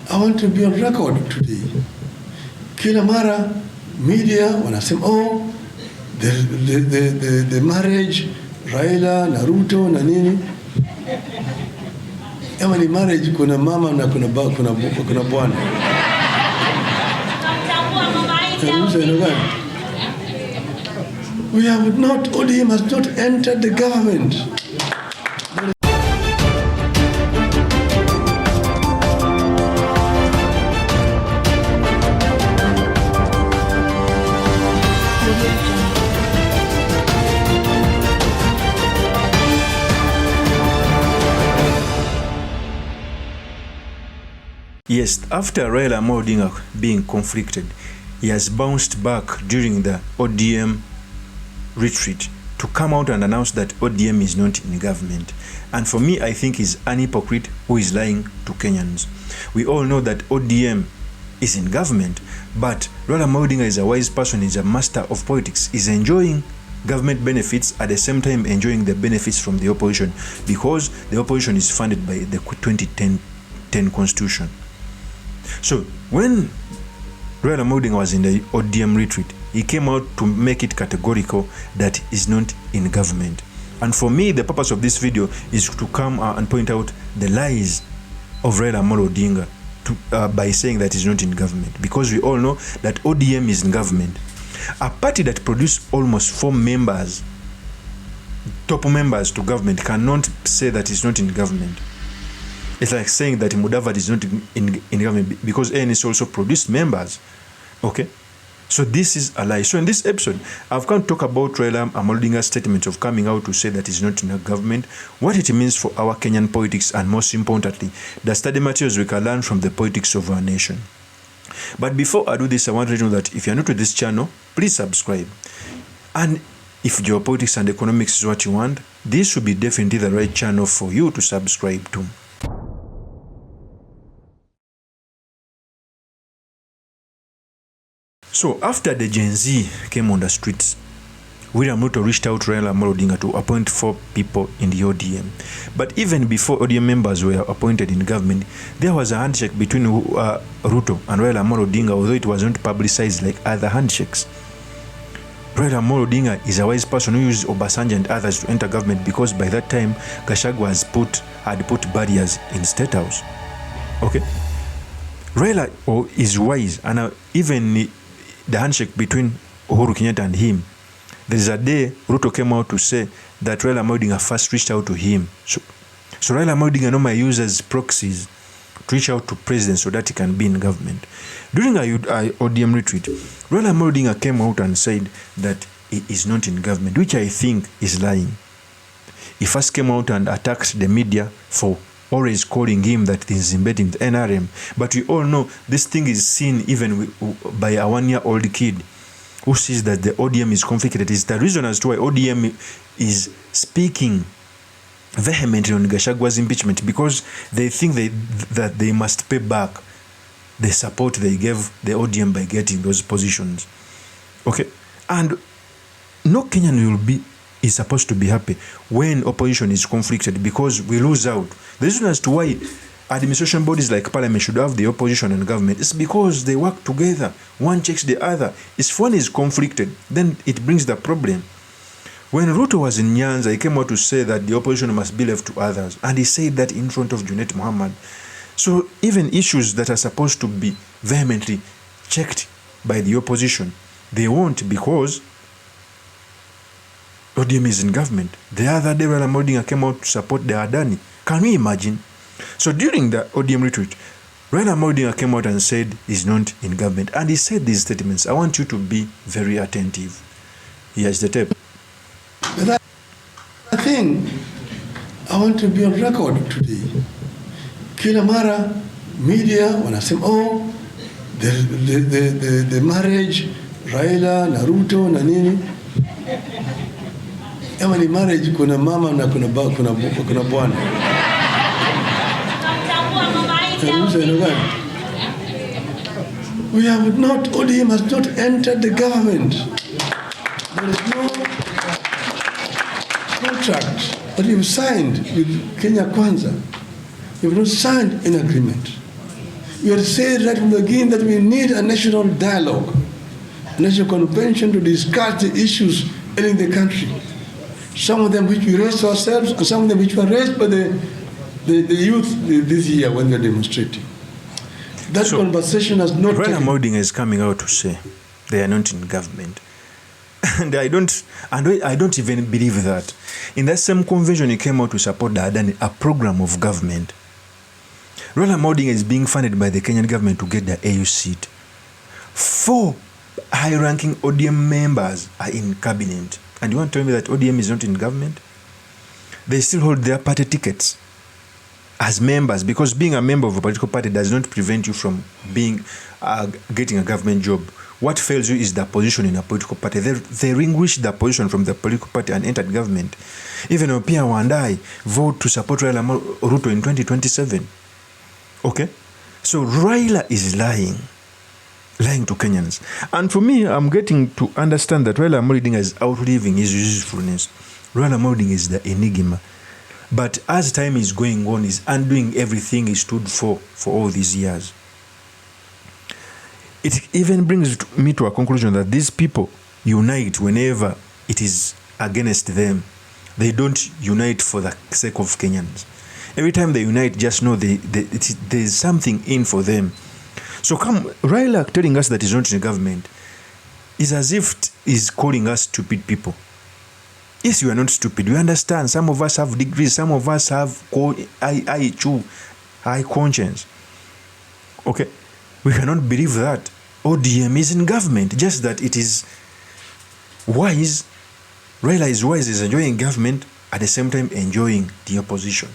I want to be on record today. Kila mara media wanasema the marriage Raila na RUTO na nini. Kama ni marriage kuna mama na kuna bwana. We have not, ODM has not entered the government. Yes, after Raila Odinga being conflicted, he has bounced back during the ODM retreat to come out and announce that ODM is not in government. And for me, I think he's an hypocrite who is lying to Kenyans. We all know that ODM is in government, but Raila Odinga is a wise person, he's a master of politics, he's enjoying government benefits at the same time enjoying the benefits from the opposition, because the opposition is funded by the 2010 constitution. So when Raila Odinga was in the ODM retreat, he came out to make it categorical that he's not in government. And for me, the purpose of this video is to come and point out the lies of Raila Odinga by saying that he's not in government, because we all know that ODM is in government. A party that produced almost 4 members, top members to government, cannot say that it's not in government. It's like saying that Mudavadi is not in government because ANC also produced members. Okay? So this is a lie. So in this episode, I've come to talk about Raila Odinga's statement of coming out to say that he's not in a government, what it means for our Kenyan politics, and most importantly, the study materials we can learn from the politics of our nation. But before I do this, I want to let you know that if you're new to this channel, please subscribe. And if geopolitics and economics is what you want, this will be definitely the right channel for you to subscribe to. So after the Gen Z came on the streets, William Ruto reached out to Raila Odinga to appoint 4 people in the ODM. But even before ODM members were appointed in government, there was a handshake between Ruto and Raila Odinga, although it was not publicized like other handshakes. Raila Odinga is a wise person who used Obasanjo and others to enter government, because by that time, Gachagua had put barriers in State House. Okay? Raila is wise, and even the handshake between Uhuru Kenyatta and him, there is a day Ruto came out to say that Raila Odinga first reached out to him. So Raila Odinga normally uses proxies to reach out to president so that he can be in government. During a ODM retreat, Raila Odinga came out and said that he is not in government, which I think is lying. He first came out and attacked the media for always calling him that he is embedding the NRM. But we all know this thing is seen even by a 1-year-old kid who sees that the ODM is conflicted. It's the reason as to why ODM is speaking vehemently on Gashagua's impeachment, because they think that they must pay back the support they gave the ODM by getting those positions. Okay? And no Kenyan is supposed to be happy when opposition is conflicted, because we lose out. The reason as to why administration bodies like parliament should have the opposition and government is because they work together. One checks the other. If one is conflicted, then it brings the problem. When Ruto was in Nyanza, he came out to say that the opposition must be left to others. And he said that in front of Junet Mohammed. So even issues that are supposed to be vehemently checked by the opposition, they won't, because ODM is in government. The other day, Raila Odinga came out to support the Adani. Can we imagine? So during the ODM retreat, Raila Odinga came out and said he's not in government. And he said these statements. I want you to be very attentive. Here's the tape. But I think I want to be on record today. Kila mara media wanasema the marriage Raila na RUTO na nini. Kama ni marriage kuna mama na kuna bwana. We have not, ODM has not entered the government. There is no contract that you've signed with Kenya Kwanza. You've not signed an agreement. We had said right from the beginning that we need a national dialogue, a national convention to discuss the issues in the country. Some of them which we raised ourselves, and some of them which were raised by the youth this year when they're demonstrating. That conversation has not taken. Raila Odinga is coming out to say they are not in government. And I don't even believe that. In that same convention, he came out to support the Adani, a program of government. Raila Odinga is being funded by the Kenyan government to get the AU seat. 4 high-ranking ODM members are in cabinet. And you want to tell me that ODM is not in government? They still hold their party tickets as members, because being a member of a political party does not prevent you from getting a government job. What fails you is the position in a political party. They relinquished the position from the political party and entered government. Even Opiah Wandayi vote to support Raila RUTO in 2027. Okay? So Raila is lying to Kenyans. And for me, I'm getting to understand that Raila Odinga is outliving his usefulness. Raila Odinga is the enigma. But as time is going on, he's undoing everything he stood for all these years. It even brings me to a conclusion that these people unite whenever it is against them. They don't unite for the sake of Kenyans. Every time they unite, just know there's something in for them. So Raila telling us that he's not in the government is as if he's calling us stupid people. Yes, you are not stupid. We understand. Some of us have degrees. Some of us have high conscience. Okay? We cannot believe that ODM is in government. Just that it is wise. Raila is wise, is enjoying government, at the same time enjoying the opposition.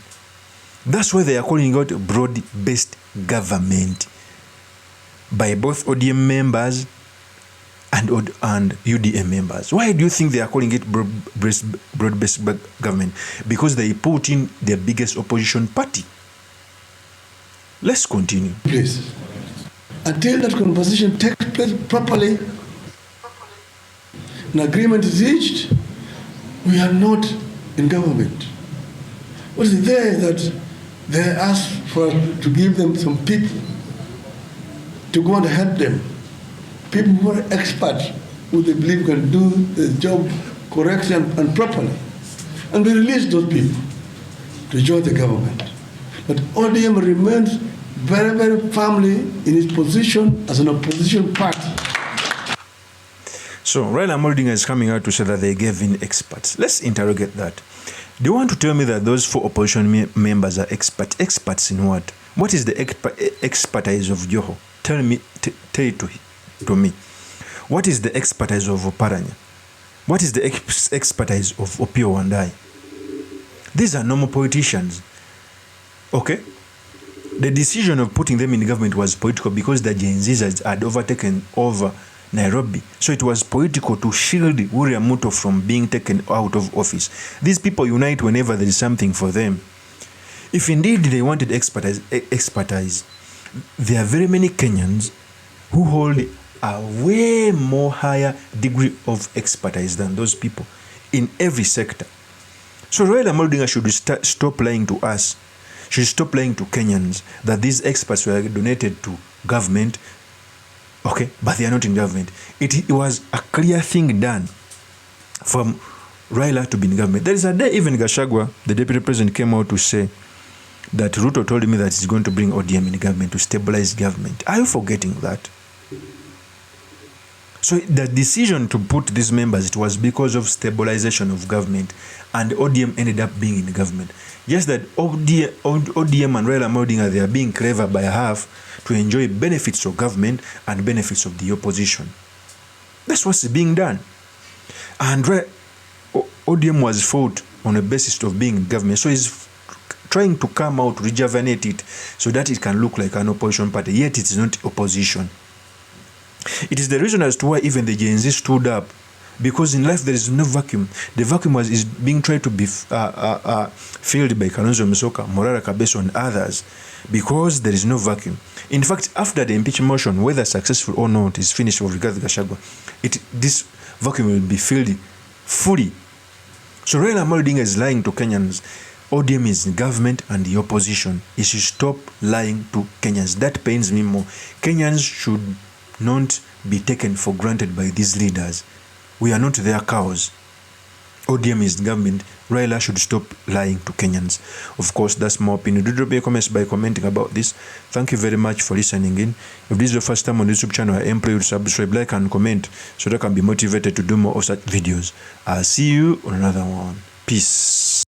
That's why they are calling it broad-based government by both ODM members and UDA members. Why do you think they are calling it broad-based government? Because they put in their biggest opposition party. Let's continue. Please. Until that conversation takes place properly, an agreement is reached, we are not in government. What is there that they ask for to give them some people to go and help them? People who are experts, who they believe can do the job correctly and properly. And we release those people to join the government. But ODM remains very, very firmly in its position as an opposition party. So Raila Odinga is coming out to say that they gave in experts. Let's interrogate that. Do you want to tell me that those 4 opposition members are experts? Experts in what? What is the expertise of Joho? Tell it to me. What is the expertise of Oparanya? What is the expertise of Opiah Wandayi? These are normal politicians. Okay? The decision of putting them in government was political because the Gen Zs had overtaken over Nairobi. So it was political to shield William Ruto from being taken out of office. These people unite whenever there is something for them. If indeed they wanted expertise, there are very many Kenyans who hold a way more higher degree of expertise than those people in every sector. So Raila Odinga should stop lying to us, should stop lying to Kenyans that these experts were donated to government, okay, but they are not in government. It was a clear thing done from Raila to be in government. There is a day even Gachagua, the deputy president, came out to say that Ruto told me that he's going to bring ODM in government to stabilize government. Are you forgetting that? So the decision to put these members, it was because of stabilization of government, and ODM ended up being in the government. Just that ODM and Raila Odinga, they are being clever by half to enjoy benefits of government and benefits of the opposition. That's what's being done. And ODM was fought on a basis of being in government. So he's trying to come out, rejuvenate it, so that it can look like an opposition party, yet it is not opposition. It is the reason as to why even the Gen Z stood up, because in life there is no vacuum. The vacuum is being tried to be filled by Kalonzo Musyoka, Morara Kabeso and others, because there is no vacuum. In fact, after the impeachment motion, whether successful or not, is finished with regard to Gachagua, this vacuum will be filled fully. So Raila Odinga is lying to Kenyans. ODM is in government and the opposition. It should stop lying to Kenyans. That pains me more. Kenyans should not be taken for granted by these leaders. We are not their cows. ODM is in government. Raila should stop lying to Kenyans. Of course, that's my opinion. Do drop your comments by commenting about this. Thank you very much for listening in. If this is your first time on the YouTube channel, I implore you to subscribe, like, and comment so that I can be motivated to do more of such videos. I'll see you on another one. Peace.